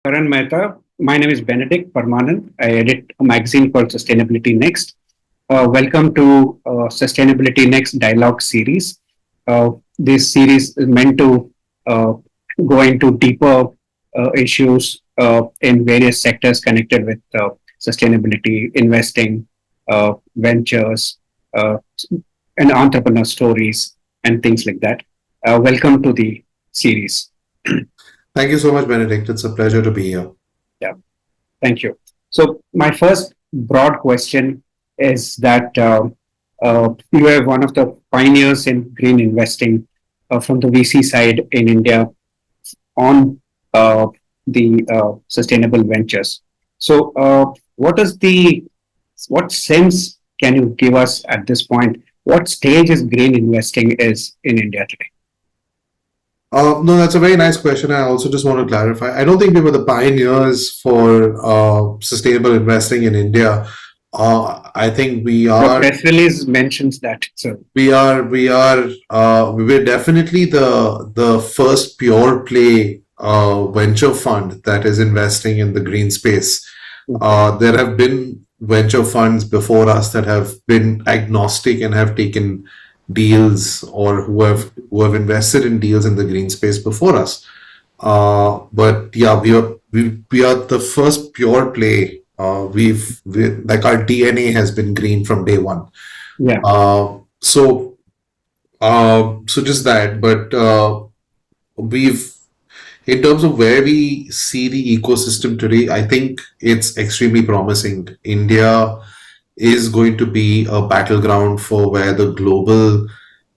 Karan Mehta. My name is Benedict Paramanand. I edit a magazine called Sustainability Next. Welcome to Sustainability Next dialogue series. This series is meant to uh, go into deeper issues in various sectors connected with sustainability, investing, ventures, uh, and entrepreneur stories, and things like that. Welcome to the series. Thank you so much, Benedict. It's a pleasure to be here. Yeah. Thank you. So my first broad question is that you are one of the pioneers in green investing from the VC side in India on the sustainable ventures. So, what sense can you give us at this point? What stage is green investing is in India today? No, that's a very nice question. I also just want to clarify. I don't think we were the pioneers for sustainable investing in India. I think The press release mentions that. So, we were definitely the first pure play venture fund that is investing in the green space. There have been venture funds before us that have been agnostic and have taken deals or who have invested in deals in the green space before us. But yeah, we are the first pure play. Like our DNA has been green from day one. yeah. So just that. But we've in terms of where we see the ecosystem today, I think it's extremely promising. India is going to be a battleground for where the global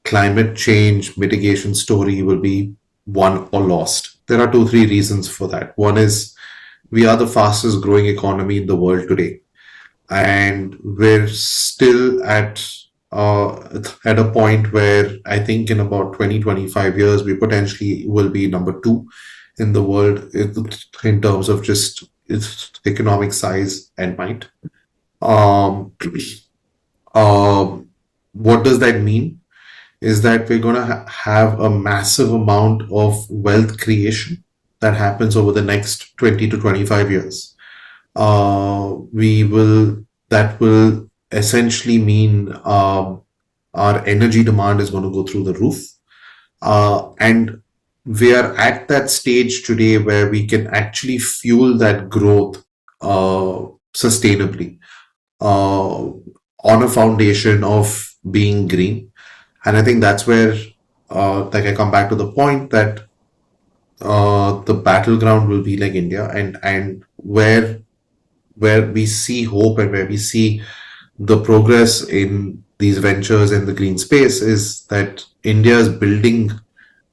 climate change mitigation story will be won or lost. There are two, three reasons for that. One is we are the fastest growing economy in the world today, and we're still at a point where I think in about 20-25 years we potentially will be number two in the world in terms of just its economic size and might. Um, what does that mean? Is that we're going to have a massive amount of wealth creation that happens over the next 20 to 25 years. We will That will essentially mean our energy demand is going to go through the roof. And we are at that stage today where we can actually fuel that growth sustainably on a foundation of being green. And I think that's where, like, I come back to the point that the battleground will be like India, and where we see hope and where we see the progress in these ventures in the green space is that India is building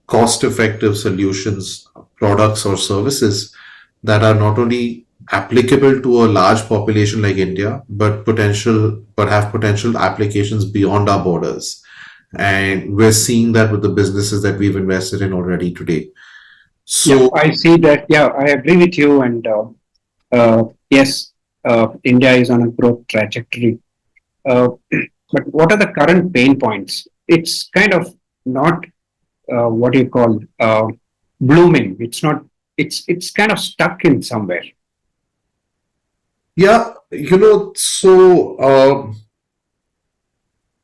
cost-effective solutions, products or services that are not only applicable to a large population like India, but have potential applications beyond our borders. And we're seeing that with the businesses that we've invested in already today. Yeah, So I see that. Yeah, I agree with you. And yes, India is on a growth trajectory. Uh, but what are the current pain points? It's kind of not what do you call blooming. It's not. It's kind of stuck in somewhere. yeah,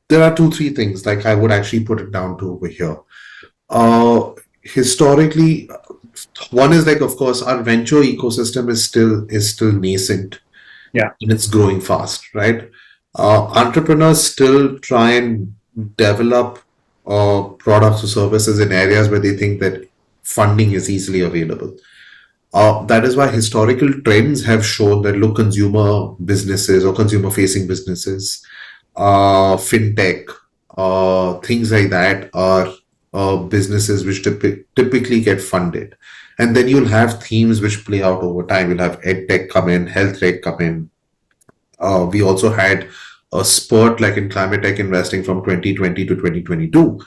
there are two, three things like I would actually put it down to over here. Historically, one is like, of course, our venture ecosystem is still nascent Yeah. and it's growing fast, right? Entrepreneurs still try and develop products or services in areas where they think that funding is easily available. That is why historical trends have shown that look, consumer businesses or consumer facing businesses, fintech, things like that are businesses which typically get funded. And then you'll have themes which play out over time. You'll have ed tech come in, health tech come in. We also had a spurt like in climate tech investing from 2020 to 2022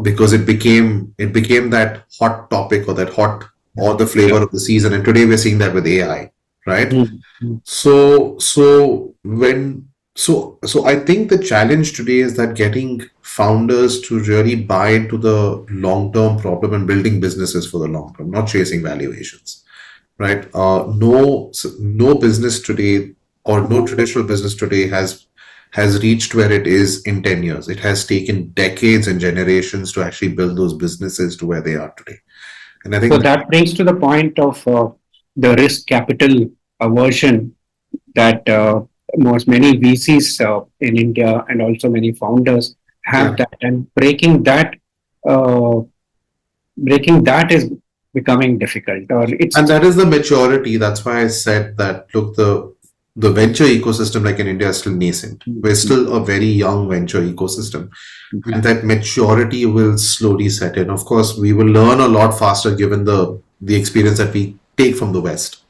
because it became that hot topic or that hot or the Yeah. flavor of the season. And today we're seeing that with AI, right? Mm. So I think the challenge today is that getting founders to really buy into the long term problem and building businesses for the long term, not chasing valuations, right? No business today or no traditional business today has reached where it is in 10 years. It has taken decades and generations to actually build those businesses to where they are today. And I So think that brings to the point of the risk capital aversion that most many VCs in India and also many founders have yeah, that, and uh, breaking that is becoming difficult, or and it's that is the maturity. That's why I said that look, the venture ecosystem like in India is still nascent. We're still a very young venture ecosystem, and that maturity will slowly set in. Of course, we will learn a lot faster given the experience that we take from the West,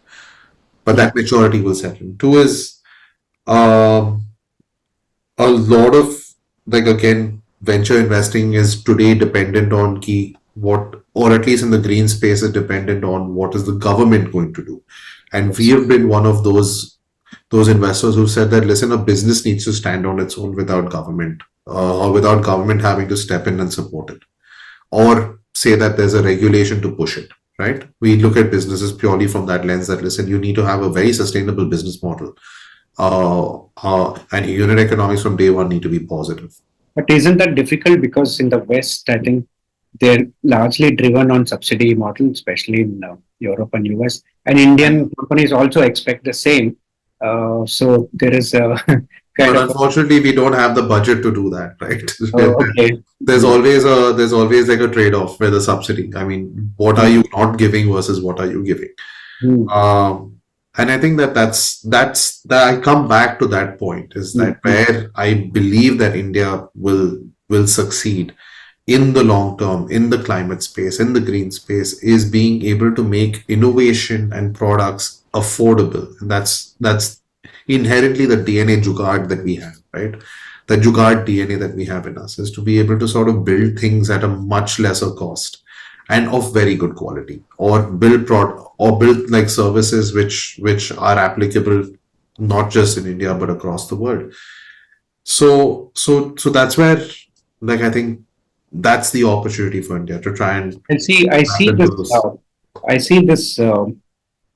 but yeah. that maturity will set in. Two is um, a lot of, like, again, venture investing is today dependent on key what, or at least in the green space is dependent on what is the government going to do. And we Yes. have been one of those investors who said that listen, a business needs to stand on its own without government, or without government having to step in and support it, or say that there's a regulation to push it, right? We look at businesses purely from that lens that listen, you need to have a very sustainable business model, and unit economics from day one need to be positive. But isn't that difficult because in the West, I think they're largely driven on subsidy model, especially in Europe and US, and And, Indian companies also expect the same. So there is a kind but of unfortunately, we don't have the budget to do that, right? okay. There's Mm, always like a trade-off with the subsidy. I mean, what are mm, you not giving versus what are you giving? mm, And I think that's that I come back to that point is mm, that mm. where I believe that India will succeed in the long term, in the climate space, in the green space, is being able to make innovation and products affordable. And that's inherently the DNA jugaad that we have, right? The jugaad DNA that we have in us is to be able to sort of build things at a much lesser cost and of very good quality, or build like services which are applicable not just in India but across the world. So that's where, like, I think that's the opportunity for India to try and And see, I tap see into this. this. I see this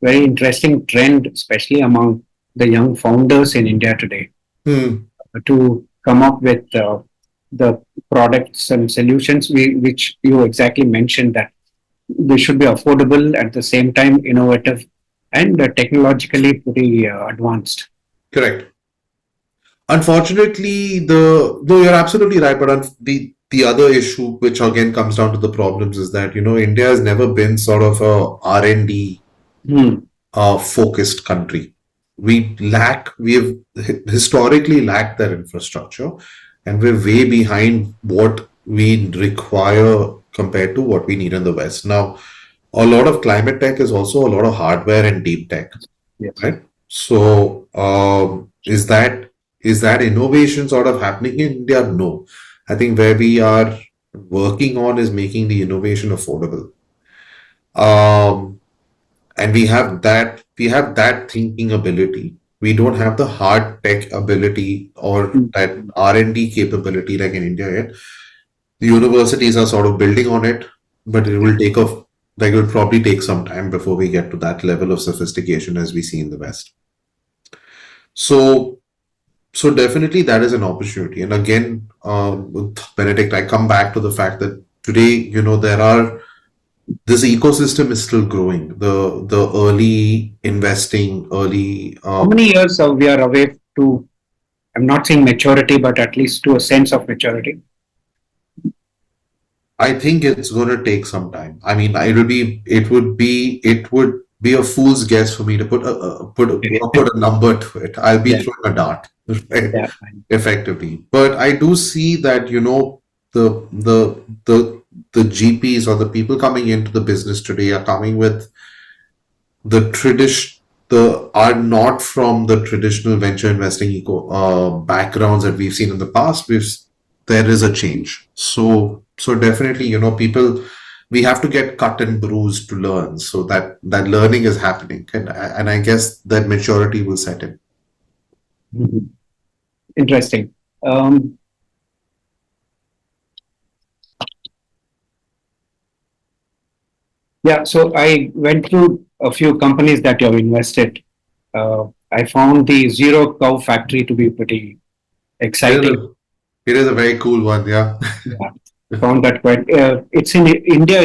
very interesting trend, especially among the young founders in India today, Hmm, to come up with the products and solutions which you exactly mentioned, that they should be affordable at the same time innovative and technologically pretty advanced. correct. Unfortunately, the though you're absolutely right, but the other issue, which again comes down to the problems, is that India has never been sort of a R&D Hmm. focused country. We have historically lacked that infrastructure, and we're way behind what we require compared to what we need in the West. Now, a lot of climate tech is also a lot of hardware and deep tech, Yes. right? So, is that innovation sort of happening in India? No. I think where we are working on is making the innovation affordable. Um, and we have that thinking ability. We don't have the hard tech ability or Hmm. that R&D capability like in India yet. The universities are sort of building on it, but it will probably take some time before we get to that level of sophistication as we see in the West. So so definitely that is an opportunity. And again, with Benedict, I come back to the fact that today, there are this ecosystem is still growing. The early investing, early How many years we are away to, I'm not saying maturity, but at least to a sense of maturity? I think it's going to take some time. I mean, it would be a fool's guess for me to put a number to it. I'll be Yeah, throwing a dart, right? yeah. Effectively. But I do see that, the the the the GPs or the people coming into the business today are coming with the tradition the are not from the traditional venture investing backgrounds that we've seen in the past. There is a change. So definitely, people, we have to get cut and bruised to learn. So that learning is happening, and I guess that maturity will set in. Mhm. Interesting. Um, yeah, so I went through a few companies that you have invested, I found the zero cow factory to be pretty It is exciting. a, it is a very cool one, yeah. Yeah, found that quite. It's in India,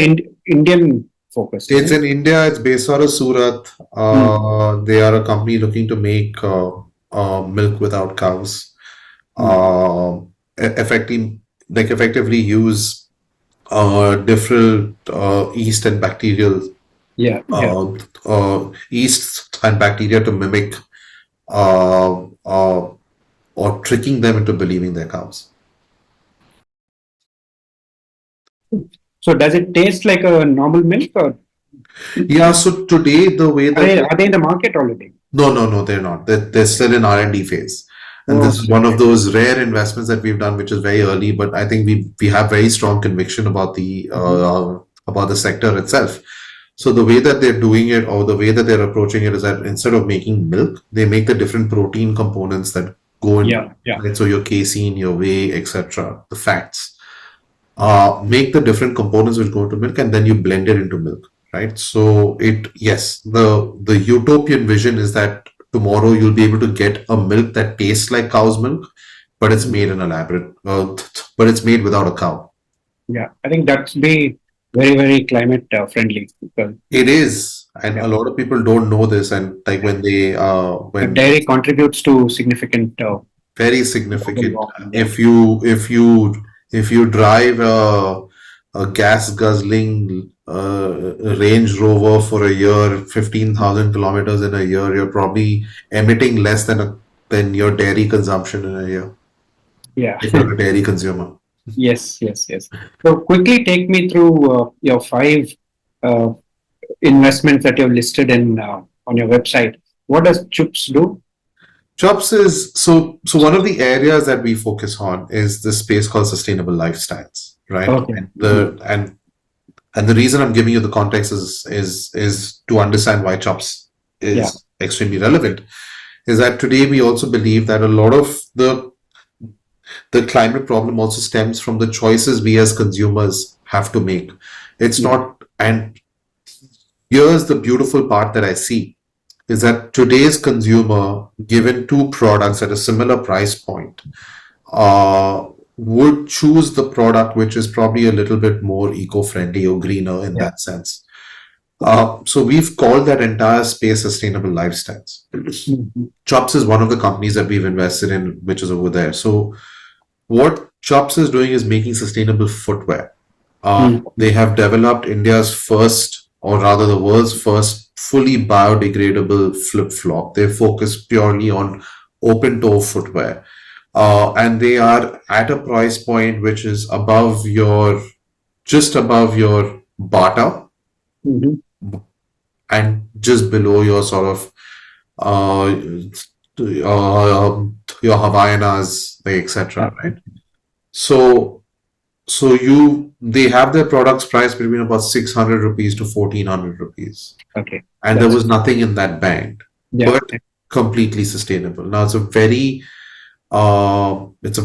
Indian focused, is It's it? in India. It's based out of Surat. Mm. They are a company looking to make milk without cows. Mm. Effectively, effectively use different yeast and bacterial Yeah, yeah. yeasts and bacteria to mimic uh, uh, or tricking them into believing they're cows. So does it taste like a normal milk, or Yeah. So today, the way are that they in the market already? no, they're not. They're still in R&D phase. And Oh, this is one of okay. those rare investments that we've done, which is very early, but I think we have very strong conviction Mhm. about the sector itself. So the way that they're doing it, or the way that they're approaching it, is that instead of making milk, they make the different protein components that go into Yeah, yeah. it. So your casein, your whey, etc., the fats, make the different components which go into milk, and then you blend it into milk, right? So it, yes, the utopian vision is that tomorrow you'll be able to get a milk that tastes like cow's milk, but it's Mm. made in a elaborate, but it's made without a cow. Yeah, I think that's be very, very climate friendly because It is, and a yeah, lot of people don't know this, and like when they the when dairy contributes to significant very global significant. warming. Yeah, If you drive a gas guzzling Range Rover for a year, 15,000 kilometers in a year, you're probably emitting less than your dairy consumption in a year yeah. if you're a dairy consumer. Yes, yes, yes. So quickly take me through your five uh, investments that you've listed in on your website. What does CHUPS do? Chops is so one of the areas that we focus on is this space called sustainable lifestyles, right? Okay. And Mhm. the reason I'm giving you the context is to understand why Chops Yeah. is extremely relevant. Is that today we also believe that a lot of the climate problem also stems from the choices we as consumers have to make. It's Mm. not, and here's the beautiful part that I see is that today's consumer, given two products at a similar price point, uh, would choose the product which is probably a little bit more eco-friendly or greener in Yeah. that sense. So we've called that entire space sustainable lifestyles. Mhm. Chops is one of the companies that we've invested in, which is over there. So what Chops is doing is making sustainable footwear. They Mhm. have developed India's first, or rather the world's first, fully biodegradable flip flop. They focus purely on open toe footwear. And they are at a price point which is just above your Bata Mhm. and just below your sort of uh, your Havaianas, etc. Okay. Right? So they have their products priced between about 600 rupees to 1400 rupees, Okay. and there That's was nothing in that band, yeah. but completely sustainable. Now it's a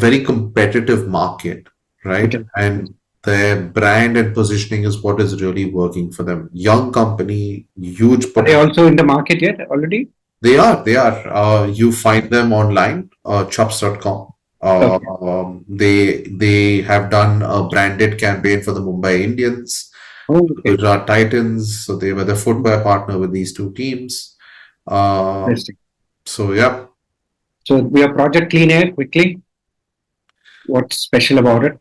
very competitive market, It right? is. And their brand and positioning is what is really working for them. Young company, huge Are they potential. also in the market yet already? They are. You find them online, chops.com. Okay. They have done a branded campaign for the Mumbai Indians, Oh, okay. Gujarat Titans. So they were the footwear partner with these two teams. Um, Interesting. so yeah, So we have Project Clean Air quickly. What's special about it?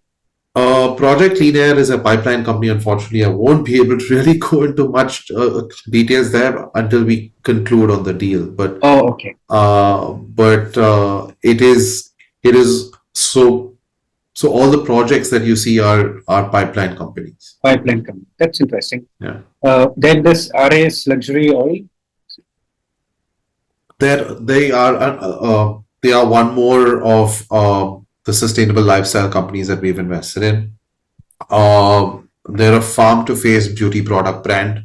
Project Clean Air is a pipeline company. Unfortunately, I won't be able to really go into much details there until we conclude on the deal. But Oh, okay. it is so all the projects that you see are pipeline companies. Pipeline company. That's interesting. Yeah, Then this RAS luxury oil. they are one more of the sustainable lifestyle companies that we've invested in. They're a farm to face beauty product brand,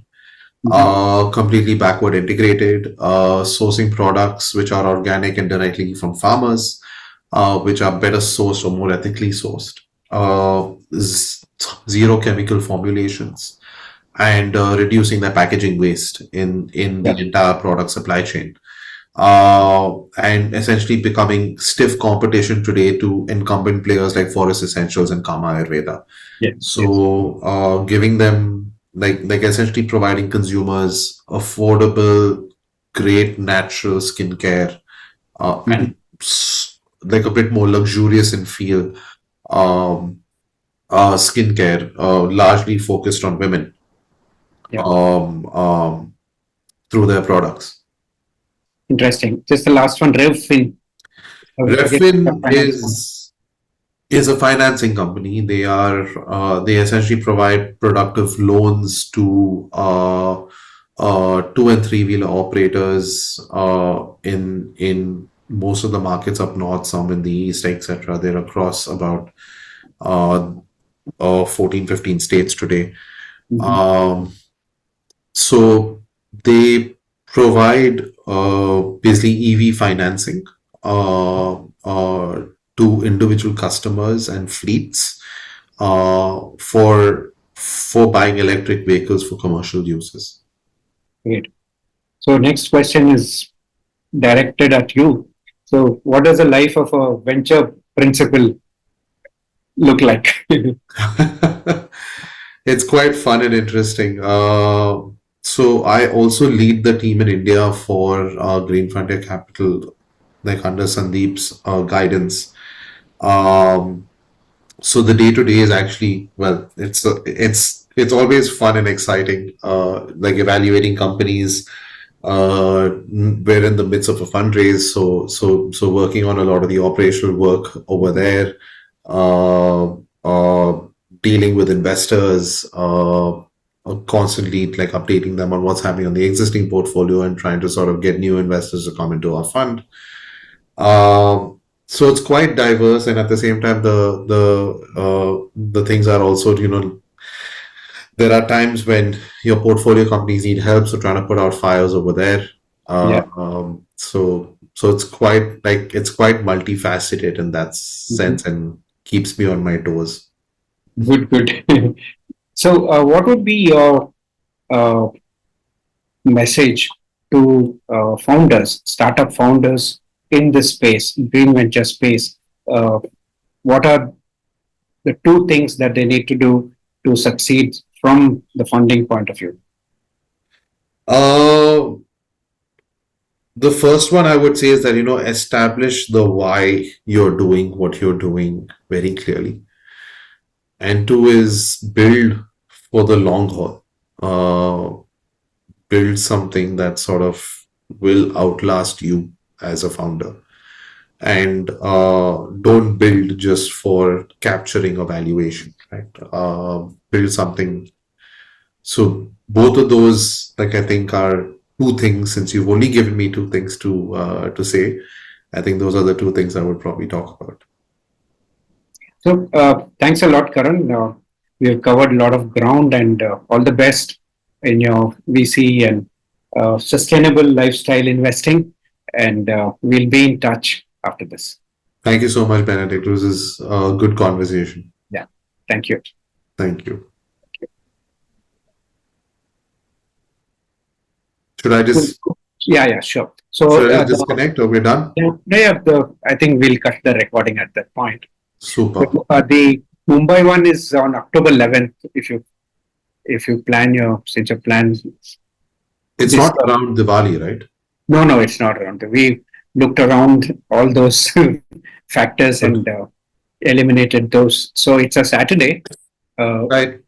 Mhm. completely backward integrated, sourcing products which are organic and directly from farmers, which are better sourced or more ethically sourced. Zero chemical formulations. and reducing their packaging waste in Yeah. the entire product supply chain, and essentially becoming stiff competition today to incumbent players like Forest Essentials and Kama Ayurveda. Yes. Yes. So giving them like essentially providing consumers affordable, great natural skincare, Mhm. and like a bit more luxurious in feel, um, skincare, largely focused on women, Yeah. um, um, through their products. Interesting. Just the last one, Revfin. I guess it's a Refin finance company. is a financing company. They essentially provide productive loans to two and three wheeler operators in most of the markets up north, some in the east, etc. They're across about uh, 14, 15 states today. Mhm. Um, so they provide basically EV financing to individual customers and fleets for buying electric vehicles for commercial uses. Great. So next question is directed at you. So what does the life of a venture principal look like? It's quite fun and interesting. So I also lead the team in India for Green Frontier Capital, like under Sandeep's guidance. Um, so the day to day is actually, well, it's always fun and exciting. Like evaluating companies. We're in the midst of a fundraise, so working on a lot of the operational work over there. Uh, uh, Dealing with investors, constantly like updating them on what's happening on the existing portfolio and trying to sort of get new investors to come into our fund. So it's quite diverse, and at the same time, the things are also, there are times when your portfolio companies need help, so trying to put out fires over there. Yeah. So it's quite multifaceted in that Mhm. sense, and keeps me on my toes. Good, good. So what would be your uh, message to founders, startup founders in this space, green venture space? Uh, what are the two things that they need to do to succeed from the funding point of view? Uh, the first one I would say is that, establish the why you're doing what you're doing very clearly. And two is build for the long haul. Build something that sort of will outlast you as a founder. And don't build just for capturing a valuation, right? Build something. So both of those, like I think, are two things. Since you've only given me two things to say, I think those are the two things I would probably talk about. So thanks a lot, Karan. We have covered a lot of ground, and all the best in your VC and sustainable lifestyle investing. And we'll be in touch after this. Thank you so much, Benedict. This is a good conversation. Yeah. Thank you. Thank you. Should I Cool. just Yeah, yeah, sure. should I just disconnect or we're done? I think we'll cut the recording at that point. Super. The Mumbai one is on October 11th. If you plan your since your plans It's this not around Diwali, right? no, no, it's not around. We looked around all those factors Good. and eliminated those. So it's a Saturday, uh, Right.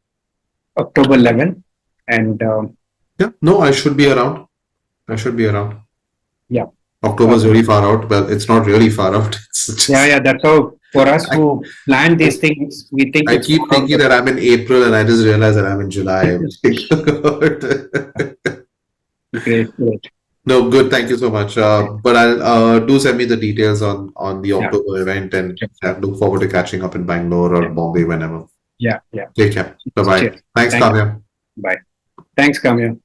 October 11th, and Yeah. No, I should be around. I should be around. yeah, October's really far out. Well, it's not really far out. It's yeah, just yeah. That's how for us I, who plan these things, we think I it's keep far out, thinking but that I'm in April and I just realize that I'm in July. I'm like, great, great. no, good. Thank you so much. But I'll do send me the details on the Yeah, October event, and sure. I look forward to catching up in Bangalore or Yeah, Bombay whenever. yeah, yeah. Take care. Bye bye. Cheers. Thanks, Thank you. Kamya. Bye. Thanks, Kamya.